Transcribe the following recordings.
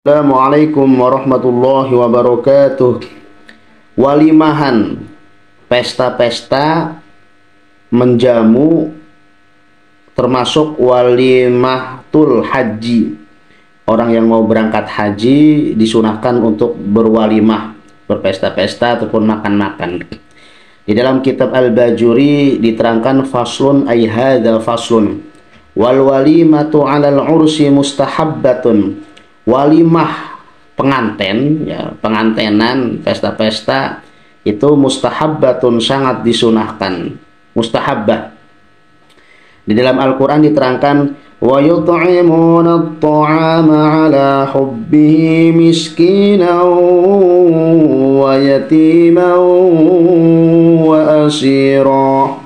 Assalamualaikum warahmatullahi wabarakatuh. Walimahan, pesta-pesta menjamu, termasuk walimatul haji. Orang yang mau berangkat haji disunahkan untuk berwalimah, berpesta-pesta ataupun makan-makan. Di dalam kitab Al-Bajuri diterangkan faslun ay hadza faslun wal walimatu 'alal ursi mustahabbatun. Walimah penganten, ya, pengantenan, pesta-pesta itu mustahabbatun, sangat disunahkan, mustahabbah. Di dalam Al-Qur'an diterangkan wa yut'imuna at-ta'ama 'ala hubbihi miskinan wa yatiman wa asira.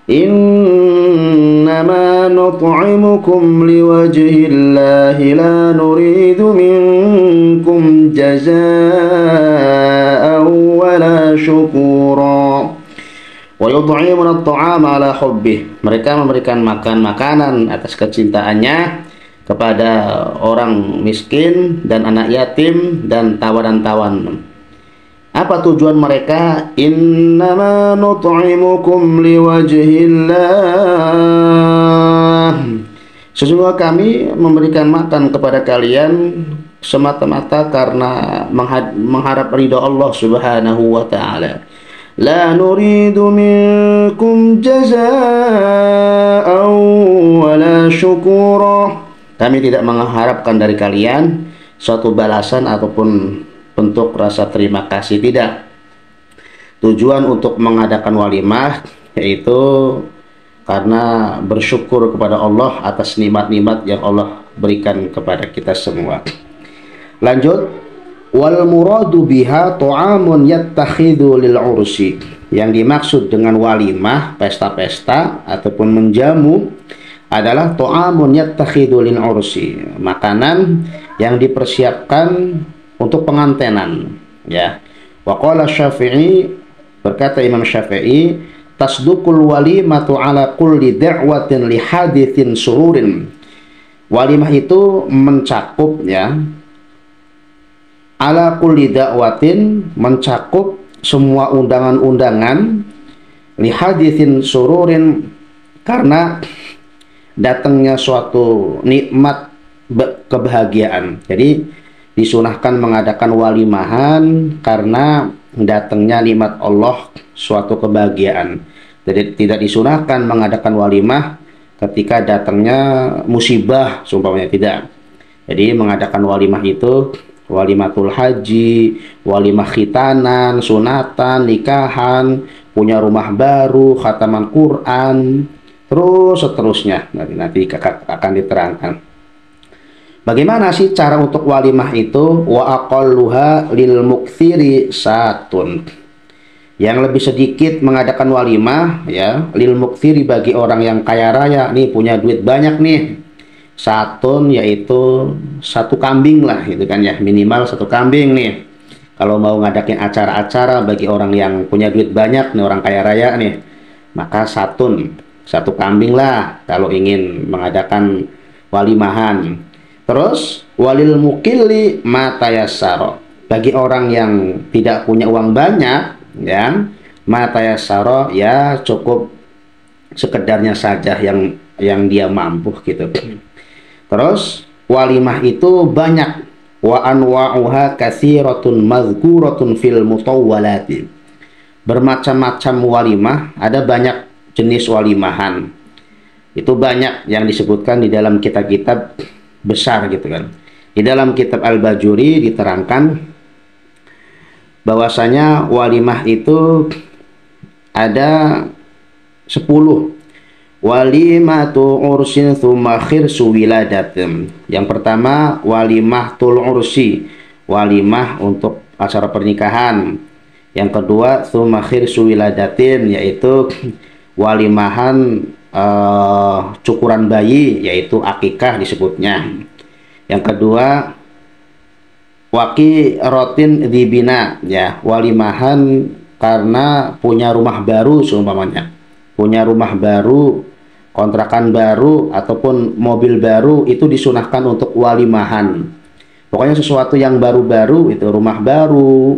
Innama nut'imukum liwajhillahi la nuridu minkum jazaa'an wala syukura. Wa yut'imuna at-ta'ama 'ala hubbih. Mereka memberikan makanan atas kecintaannya kepada orang miskin dan anak yatim dan tawanan-tawanan. Apa tujuan mereka? Innama nut'imukum liwajhillah. Sesungguhnya kami memberikan makan kepada kalian semata-mata karena mengharap ridha Allah Subhanahu wa taala. La nuridu minkum jazaa'an wala syukura. Kami tidak mengharapkan dari kalian suatu balasan ataupun bentuk rasa terima kasih, tidak. Tujuan untuk mengadakan walimah yaitu karena bersyukur kepada Allah atas nikmat-nikmat yang Allah berikan kepada kita semua. Lanjut, wal muradu biha ta'amun yattakhidhu lil ursi. Yang dimaksud dengan walimah, pesta-pesta ataupun menjamu, adalah ta'amun yattakhidhu lil ursi, makanan yang dipersiapkan untuk pengantenan, ya. Wa qala Syafi'i, berkata Imam Syafi'i, tasdukul walimatu ala kulli da'watin li hadithin sururin. Walimah itu mencakup, ya, ala kulli da'watin, mencakup semua undangan-undangan, li hadithin sururin, karena datangnya suatu nikmat kebahagiaan. Jadi disunahkan mengadakan walimahan karena datangnya nikmat Allah, suatu kebahagiaan. Jadi tidak disunahkan mengadakan walimah ketika datangnya musibah, sumpamanya, tidak. Jadi mengadakan walimah itu walimatul haji, walimah khitanan, sunatan, nikahan, punya rumah baru, khataman Quran, terus seterusnya. Nanti akan diterangkan. Bagaimana sih cara untuk walimah itu? Wa aqalluha lil mukthiri satun. Yang lebih sedikit mengadakan walimah, ya, lil mukthiri, bagi orang yang kaya raya, nih punya duit banyak nih. Satun yaitu satu kambing lah, gitu kan, ya, minimal satu kambing nih. Kalau mau ngadakin acara-acara bagi orang yang punya duit banyak nih, orang kaya raya nih, maka satun, satu kambing lah kalau ingin mengadakan walimahan. Terus walil mukilli matayassaro, bagi orang yang tidak punya uang banyak, ya, matayassaro, ya, cukup sekedarnya saja yang dia mampu, gitu. Terus walimah itu banyak, wa anwa'uha katsiratun mazkuratun fil mutawwalati. Bermacam-macam walimah, ada banyak jenis walimahan. Itu banyak yang disebutkan di dalam kitab-kitab besar, gitu kan. Di dalam kitab Al-Bajuri diterangkan bahwasanya walimah itu ada 10. Walimatu ursin tsumma khirsu wiladatin. Yang pertama walimah tul ursi, walimah untuk acara pernikahan. Yang kedua tsumma khirsu wiladatin, yaitu walimahan cukuran bayi, yaitu akikah disebutnya. Yang kedua waki rotin dibina, ya, walimahan karena punya rumah baru, seumpamanya punya rumah baru, kontrakan baru ataupun mobil baru, itu disunahkan untuk walimahan. Pokoknya sesuatu yang baru-baru, itu rumah baru,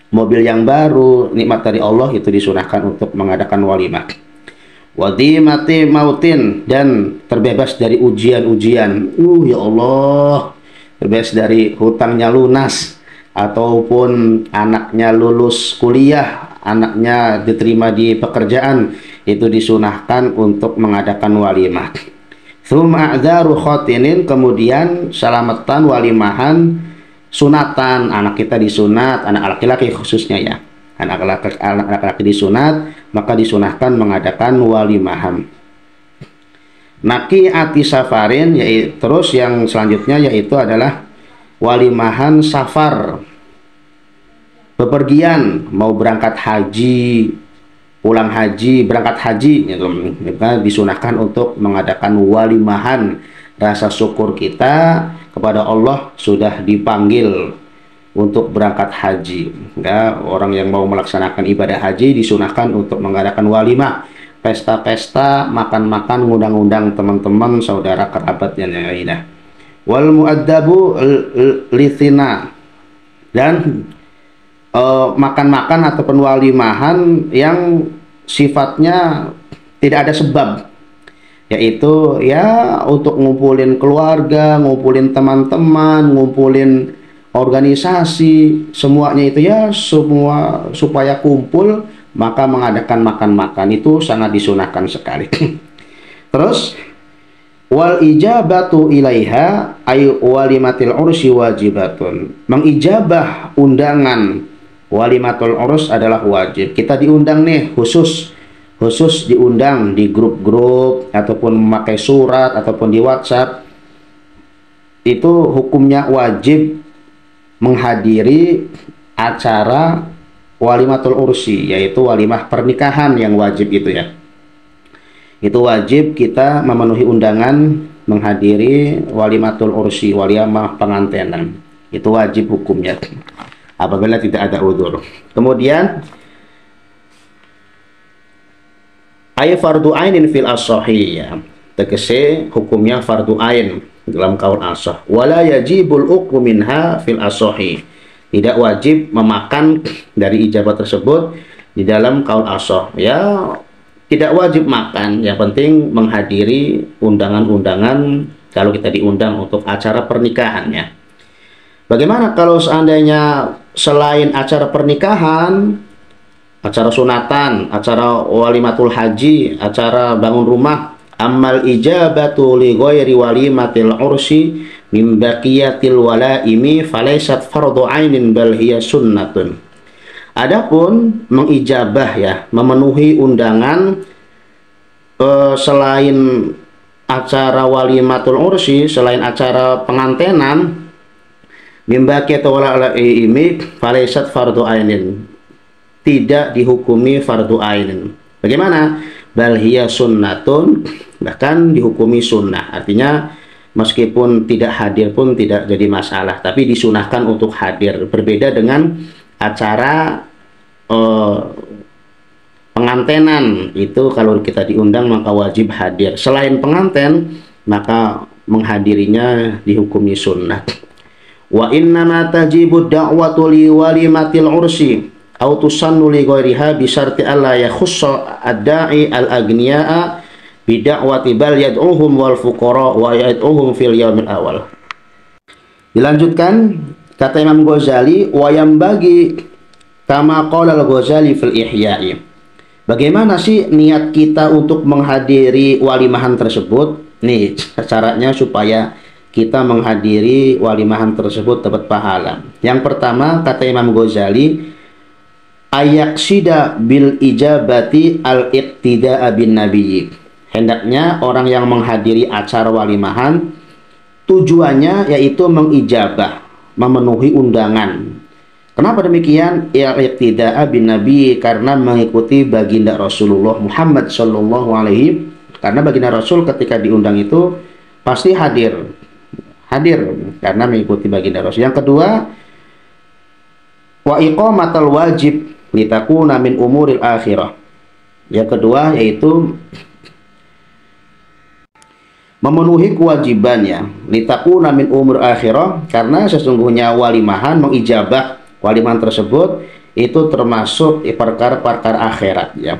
mobil yang baru, nikmat dari Allah, itu disunahkan untuk mengadakan walimah. Wadimati mautin, dan terbebas dari ujian-ujian. Ya Allah, terbebas dari hutangnya lunas, ataupun anaknya lulus kuliah, anaknya diterima di pekerjaan, itu disunahkan untuk mengadakan walimah. Tsumma a'dzaru khotinin, kemudian selamatan walimahan sunatan, anak kita disunat, anak laki-laki khususnya ya, anak laki-laki disunat, maka disunahkan mengadakan walimahan. Naqi'ati safarin, yaitu terus yang selanjutnya yaitu adalah walimahan safar, bepergian, mau berangkat haji, pulang haji, berangkat haji, gitu. Maka disunahkan untuk mengadakan walimahan, rasa syukur kita kepada Allah sudah dipanggil untuk berangkat haji. Ya, orang yang mau melaksanakan ibadah haji disunahkan untuk mengadakan walimah, pesta-pesta, makan-makan, ngundang-undang teman-teman, saudara, kerabat yang lainnya. Wal muaddabu lithina, dan makan-makan ataupun walimahan yang sifatnya tidak ada sebab, yaitu ya untuk ngumpulin keluarga, ngumpulin teman-teman, ngumpulin organisasi, semuanya itu ya semua supaya kumpul, maka mengadakan makan-makan itu sangat disunahkan sekali. Terus wal ijabatu ilaiha ay walimatil ursi wajibatun, mengijabah undangan walimatul urus adalah wajib. Kita diundang nih, khusus diundang di grup-grup ataupun memakai surat ataupun di WhatsApp, itu hukumnya wajib menghadiri acara walimatul ursi, yaitu walimah pernikahan yang wajib itu ya. Itu wajib kita memenuhi undangan menghadiri walimatul ursi, walimah pengantenan. Itu wajib hukumnya apabila tidak ada udzur. Kemudian ay fardu ainin fil as-sahih, ya, tegese hukumnya fardu ain dalam kaul as-sah. Wala yajibul uqu minha fil as-sahih, tidak wajib memakan dari ijabah tersebut di dalam kaul as-sah. Ya, tidak wajib makan, yang penting menghadiri undangan-undangan kalau kita diundang untuk acara pernikahannya. Bagaimana kalau seandainya selain acara pernikahan, acara sunatan, acara walimatul haji, acara bangun rumah, ammal ijabatu li ghairi walimatil ursi min baqiyatil walaimi falaysat fardhu ainin bal hiya sunnatun. Adapun mengijabah ya, memenuhi undangan selain acara walimatul ursi, selain acara pengantenan, mimbaki atau wala ini falaisat fardu ainin, tidak dihukumi fardu ainin. Bagaimana? Bal hiya sunnatun, bahkan dihukumi sunnah. Artinya meskipun tidak hadir pun tidak jadi masalah, tapi disunahkan untuk hadir. Berbeda dengan acara pengantenan, itu kalau kita diundang maka wajib hadir. Selain penganten, maka menghadirinya dihukumi sunnah. Wa innama tajibu da'watu li walimatil ursi aw tusannu li ghairiha bi syarti alla yakhussa ad-da'i al-aghniya'a bi da'wati bal yad'uhum wal fuqara wa yad'uhum fil yaumil awal. Dilanjutkan kata Imam Ghazali, wa yambagi kama qala al-Ghazali fil Ihya'i. Bagaimana sih niat kita untuk menghadiri walimahan tersebut? Nih caranya supaya kita menghadiri walimahan tersebut dapat pahala. Yang pertama, kata Imam Ghazali, ayaksida bil ijabati al-iqtida'a bin nabiyyi. Hendaknya orang yang menghadiri acara walimahan tujuannya yaitu mengijabah, memenuhi undangan. Kenapa demikian? Al-iqtida'a bin nabiyyi, karena mengikuti baginda Rasulullah Muhammad sallallahu alaihi. Karena baginda Rasul ketika diundang itu pasti hadir karena mengikuti baginda Rasul. Yang kedua, wa iqamatul wajib litakuna min umuril akhirah. Yang kedua yaitu memenuhi kewajibannya, litakuna min umur akhirah, karena sesungguhnya walimahan mengijabah walimahan tersebut itu termasuk perkara-perkara akhirat ya.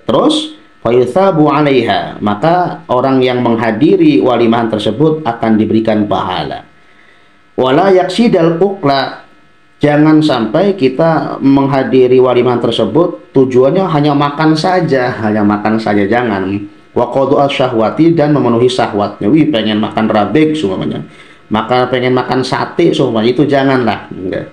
Terus fayuthabu 'alaiha, maka orang yang menghadiri walimahan tersebut akan diberikan pahala. Wala yaksidal ukla, jangan sampai kita menghadiri walimahan tersebut tujuannya hanya makan saja, jangan. Wa qadha syahwati, dan memenuhi syahwatnya. Wih, pengen makan rabek semuanya, maka pengen makan sate semuanya, itu janganlah. Enggak.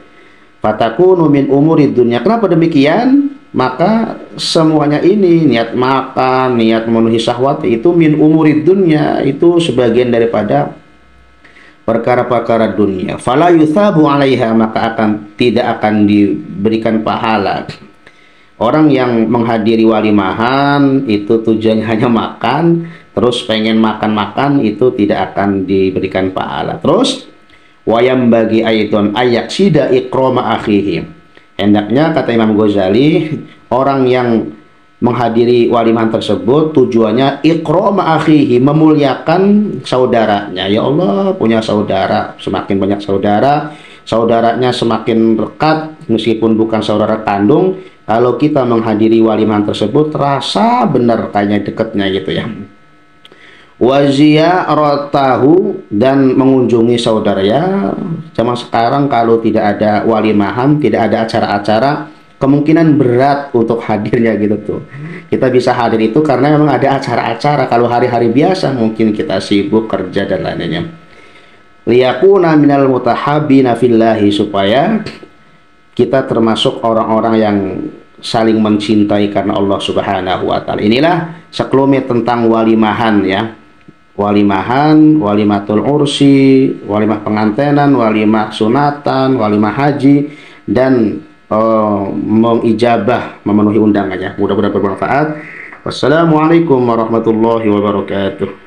Fatakunu min umurid dunya. Kenapa demikian? Maka semuanya ini, niat makan, niat memenuhi syahwat, itu min umurid dunya, itu sebagian daripada perkara-perkara dunia. Fala yuthabu 'alaiha, maka tidak akan diberikan pahala. Orang yang menghadiri walimahan itu tujuannya hanya makan, terus pengen makan-makan, itu tidak akan diberikan pahala. Terus wayam bagi ayatun ayak sida ikroma akhihi. Hendaknya, kata Imam Ghazali, orang yang menghadiri walimahan tersebut tujuannya ikroma akhihi, memuliakan saudaranya. Ya Allah, punya saudara, semakin banyak saudara, saudaranya semakin dekat meskipun bukan saudara kandung. Kalau kita menghadiri walimahan tersebut, terasa benar kayaknya dekatnya gitu ya. Waziyaratahu, dan mengunjungi saudara ya. Zaman sekarang kalau tidak ada walimahan, tidak ada acara-acara, kemungkinan berat untuk hadirnya gitu tuh. Kita bisa hadir itu karena memang ada acara-acara. Kalau hari-hari biasa mungkin kita sibuk kerja dan lainnya. Liyakuna minal mutahabbina fillahi, supaya kita termasuk orang-orang yang saling mencintai karena Allah Subhanahu wa taala. Inilah sekelumit tentang walimahan ya. Walimahan, walimatul ursi, walimah pengantenan, walimah sunatan, walimah haji, dan mengijabah, memenuhi undangannya. Mudah-mudahan bermanfaat. Wassalamualaikum warahmatullahi wabarakatuh.